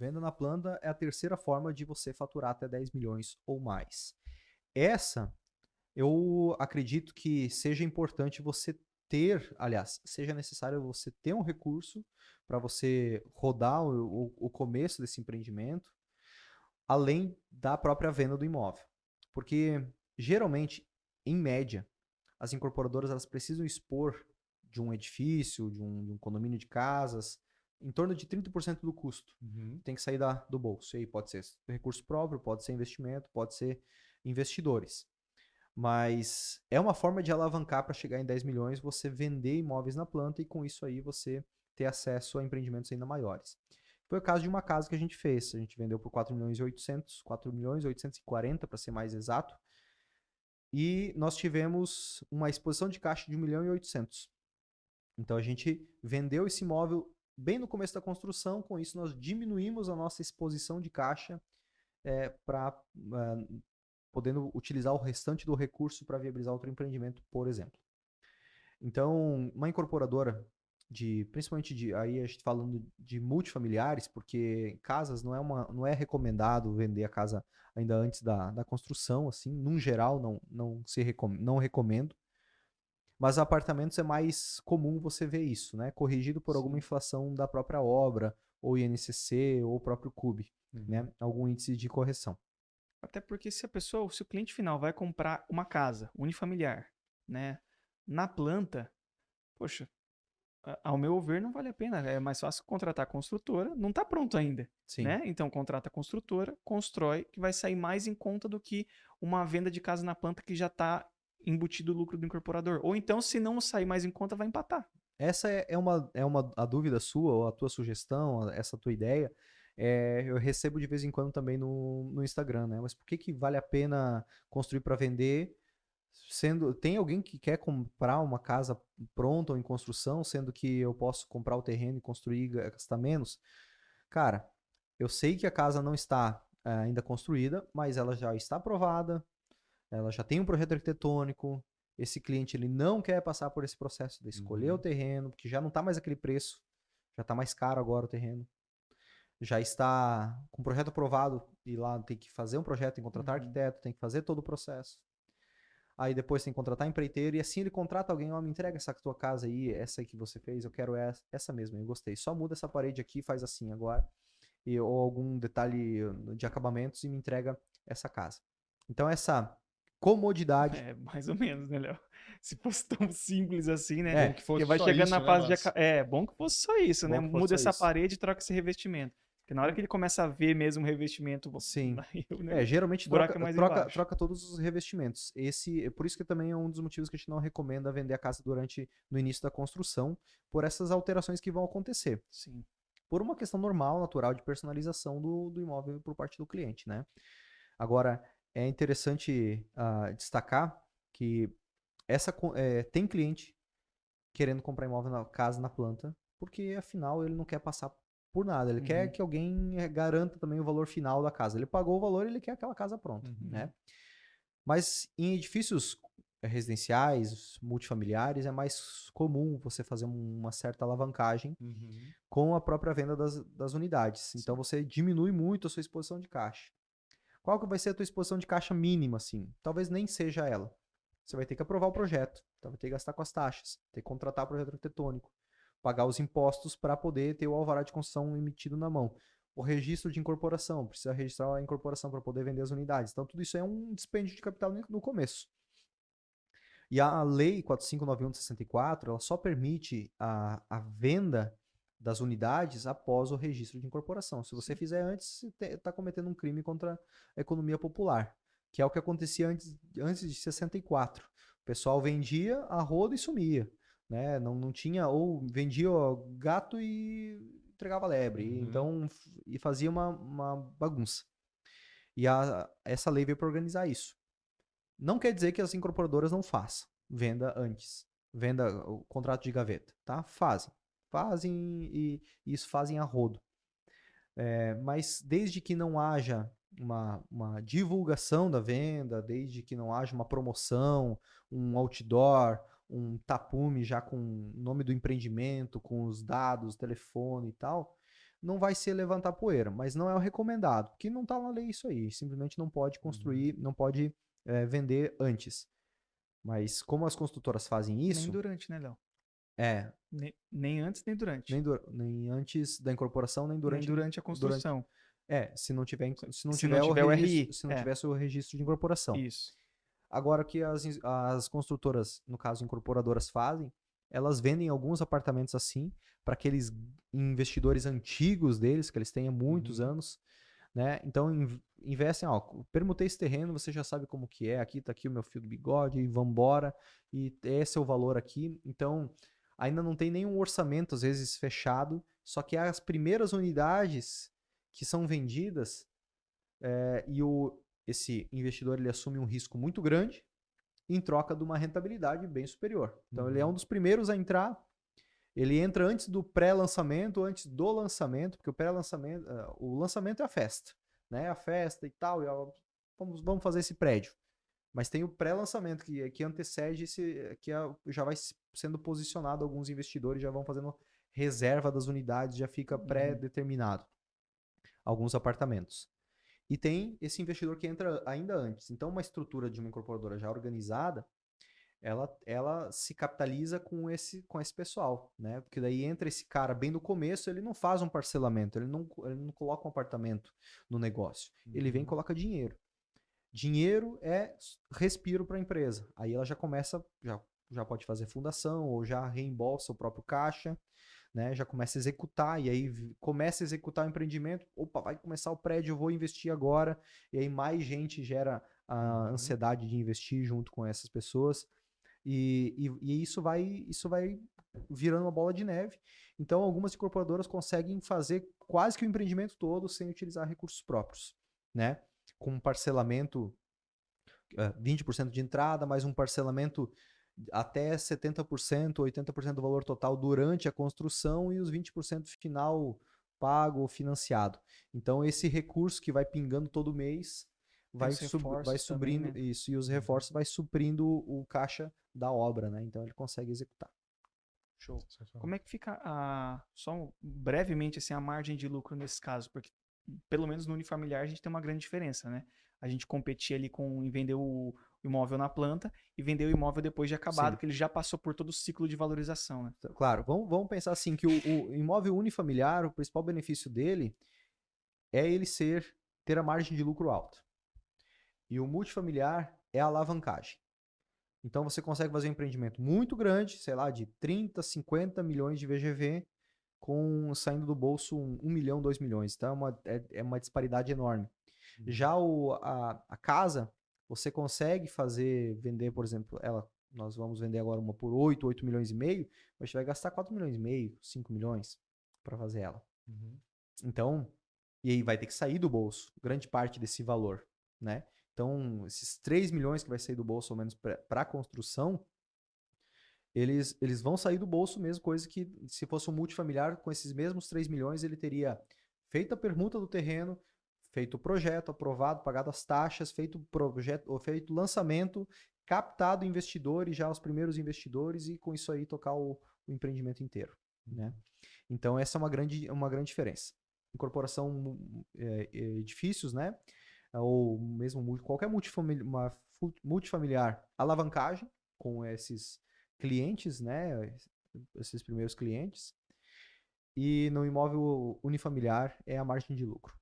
Venda na planta é a terceira forma de você faturar até 10 milhões ou mais. Essa, eu acredito que seja importante você ter, aliás, seja necessário você ter um recurso para você rodar o começo desse empreendimento, além da própria venda do imóvel. Porque, geralmente, em média, as incorporadoras elas precisam expor de um edifício, de um condomínio de casas, em torno de 30% do custo. Uhum. Tem que sair do bolso. E aí pode ser recurso próprio, pode ser investimento, pode ser investidores. Mas é uma forma de alavancar para chegar em 10 milhões, você vender imóveis na planta e com isso aí você ter acesso a empreendimentos ainda maiores. Foi o caso de uma casa que a gente fez. A gente vendeu por 4 milhões e 800, 4 milhões e 840 para ser mais exato. E nós tivemos uma exposição de caixa de 1 milhão e 800. Então a gente vendeu esse imóvel bem no começo da construção, com isso nós diminuímos a nossa exposição de caixa para podendo utilizar o restante do recurso para viabilizar outro empreendimento, por exemplo. Então, uma incorporadora principalmente aí a gente falando de multifamiliares, porque casas não é recomendado vender a casa ainda antes da construção, assim, num geral não recomendo, mas apartamentos é mais comum você ver isso, né? Corrigido por alguma Sim. inflação da própria obra, ou INCC, ou o próprio CUB, né? Uhum. Algum índice de correção. Até porque se o cliente final vai comprar uma casa unifamiliar, né, na planta, poxa, ao meu ver não vale a pena. É mais fácil contratar a construtora, não está pronto ainda, Sim. né? Então contrata a construtora, constrói, que vai sair mais em conta do que uma venda de casa na planta que já está embutido o lucro do incorporador. Ou então, se não sair mais em conta, vai empatar. Essa a dúvida sua, ou a tua sugestão, essa tua ideia. Eu recebo de vez em quando também no Instagram, né? Mas por que que vale a pena construir para vender, tem alguém que quer comprar uma casa pronta ou em construção, sendo que eu posso comprar o terreno e construir e gastar menos? Cara, eu sei que a casa não está ainda construída, mas ela já está aprovada, ela já tem um projeto arquitetônico. Esse cliente ele não quer passar por esse processo de escolher o Uhum. terreno, porque já não está mais aquele preço, já está mais caro agora o terreno. Já está com o projeto aprovado e lá tem que fazer um projeto, tem que contratar Uhum. arquiteto, tem que fazer todo o processo. Aí depois tem que contratar empreiteiro e assim ele contrata alguém, ó, me entrega essa tua casa aí, essa aí que você fez, eu quero essa mesma, eu gostei. Só muda essa parede aqui, faz assim agora, ou algum detalhe de acabamentos e me entrega essa casa. Então essa comodidade, É, mais ou menos, né, Léo? Se fosse tão simples assim, né? Bom que Porque fosse vai só chegando na isso, né, fase de. mas É, bom que fosse só isso, né? bom que fosse Muda só essa isso. parede e troca esse revestimento. Porque na hora que ele começa a ver mesmo o revestimento, Sim. aí Geralmente o buraco é mais embaixo. troca todos os revestimentos. Por isso que também é um dos motivos que a gente não recomenda vender a casa no início da construção, por essas alterações que vão acontecer. Sim. Por uma questão normal, natural de personalização do imóvel por parte do cliente, né? Agora, é interessante destacar que tem cliente querendo comprar imóvel na casa na planta, porque afinal ele não quer passar por nada. Ele quer Uhum. que alguém garanta também o valor final da casa. Ele pagou o valor, ele quer aquela casa pronta, né? uhum. Mas em edifícios residenciais, multifamiliares, é mais comum você fazer uma certa alavancagem Uhum. com a própria venda das unidades. Então Sim. você diminui muito a sua exposição de caixa. Qual que vai ser a tua exposição de caixa mínima, assim? Talvez nem seja ela. Você vai ter que aprovar o projeto, então vai ter que gastar com as taxas, ter que contratar o projeto arquitetônico, pagar os impostos para poder ter o alvará de construção emitido na mão. O registro de incorporação, precisa registrar a incorporação para poder vender as unidades. Então, tudo isso é um dispêndio de capital no começo. E a Lei 4591 de 64, ela só permite a venda das unidades após o registro de incorporação. Se você Sim. fizer antes, você está cometendo um crime contra a economia popular, que é o que acontecia antes de 64. O pessoal vendia a rodo e sumia. Né? Não tinha, ou vendia gato e entregava lebre. Uhum. Então, e fazia uma bagunça. E essa lei veio para organizar isso. Não quer dizer que as incorporadoras não façam venda antes. Venda, o contrato de gaveta, tá? Fazem. Fazem e isso fazem a rodo. Mas desde que não haja uma divulgação da venda, desde que não haja uma promoção, um outdoor, um tapume já com o nome do empreendimento, com os dados, telefone e tal, não vai ser levantar poeira, mas não é o recomendado, porque não está na lei isso aí, simplesmente não pode construir, não pode vender antes. Mas como as construtoras fazem Nem isso, durante, né, Léo? é, Nem antes, nem durante. nem antes da incorporação, nem Nem durante, durante a durante, construção. se não tiver, se não Se não tiver o tiver o registro, RI. se não tivesse o registro de incorporação. Isso. Agora, o que as construtoras, no caso incorporadoras, fazem, elas vendem alguns apartamentos assim para aqueles investidores antigos deles, que eles têm há muitos anos, né? Então, investem, permutei esse terreno, você já sabe como que é, aqui tá aqui o meu fio do bigode, e vambora, e esse é o valor aqui. Então, ainda não tem nenhum orçamento, às vezes, fechado, só que as primeiras unidades que são vendidas, esse investidor ele assume um risco muito grande em troca de uma rentabilidade bem superior. Então ele é um dos primeiros a entrar. Ele entra antes do pré-lançamento, antes do lançamento, porque o lançamento é a festa, né? A festa e tal, vamos fazer esse prédio. Mas tem o pré-lançamento que antecede já vai sendo posicionado, alguns investidores já vão fazendo reserva das unidades, já fica pré-determinado alguns apartamentos. E tem esse investidor que entra ainda antes. Então, uma estrutura de uma incorporadora já organizada, ela se capitaliza com esse pessoal, né? Porque daí entra esse cara bem no começo, ele não faz um parcelamento, ele não coloca um apartamento no negócio. Ele vem e coloca dinheiro. Dinheiro é respiro para a empresa. Aí ela já começa, já pode fazer fundação ou já reembolsa o próprio caixa, né? Já começa a executar, e aí começa a executar o empreendimento. Opa, vai começar o prédio, eu vou investir agora. E aí mais gente gera a ansiedade de investir junto com essas pessoas. E isso vai virando uma bola de neve. Então, algumas incorporadoras conseguem fazer quase que o empreendimento todo sem utilizar recursos próprios, né? Com um parcelamento, 20% de entrada, mais um parcelamento até 70%, 80% do valor total durante a construção e os 20% final pago ou financiado. Então, esse recurso que vai pingando todo mês vai suprindo também, né? isso, e os reforços vai suprindo o caixa da obra, né? Então ele consegue executar. Show. Como é que fica só brevemente assim, a margem de lucro nesse caso? Porque pelo menos no unifamiliar a gente tem uma grande diferença, né? A gente competia ali em vender o imóvel na planta e vender o imóvel depois de acabado, Sim. que ele já passou por todo o ciclo de valorização, né? Claro, vamos pensar assim, que o imóvel unifamiliar, o principal benefício dele é ele ter a margem de lucro alta. E o multifamiliar é a alavancagem. Então você consegue fazer um empreendimento muito grande, sei lá, de 30, 50 milhões de VGV, saindo do bolso 1 milhão, 2 milhões. Então é uma disparidade enorme. Já a casa, você consegue vender, por exemplo, nós vamos vender agora uma por 8 milhões e meio, mas você vai gastar 4 milhões e meio, 5 milhões para fazer ela. Então, e aí vai ter que sair do bolso grande parte desse valor, né? Então, esses 3 milhões que vai sair do bolso, ao menos para a construção, eles vão sair do bolso mesmo, coisa que se fosse um multifamiliar, com esses mesmos 3 milhões, ele teria feito a permuta do terreno, feito o projeto, aprovado, pagado as taxas, feito o projeto, feito o lançamento, captado investidores, já os primeiros investidores, e com isso aí tocar o empreendimento inteiro, né? Então, essa é uma grande diferença. Incorporação, edifícios, né? Ou mesmo qualquer multifamiliar, alavancagem com esses clientes, né? Esses primeiros clientes. E no imóvel unifamiliar é a margem de lucro.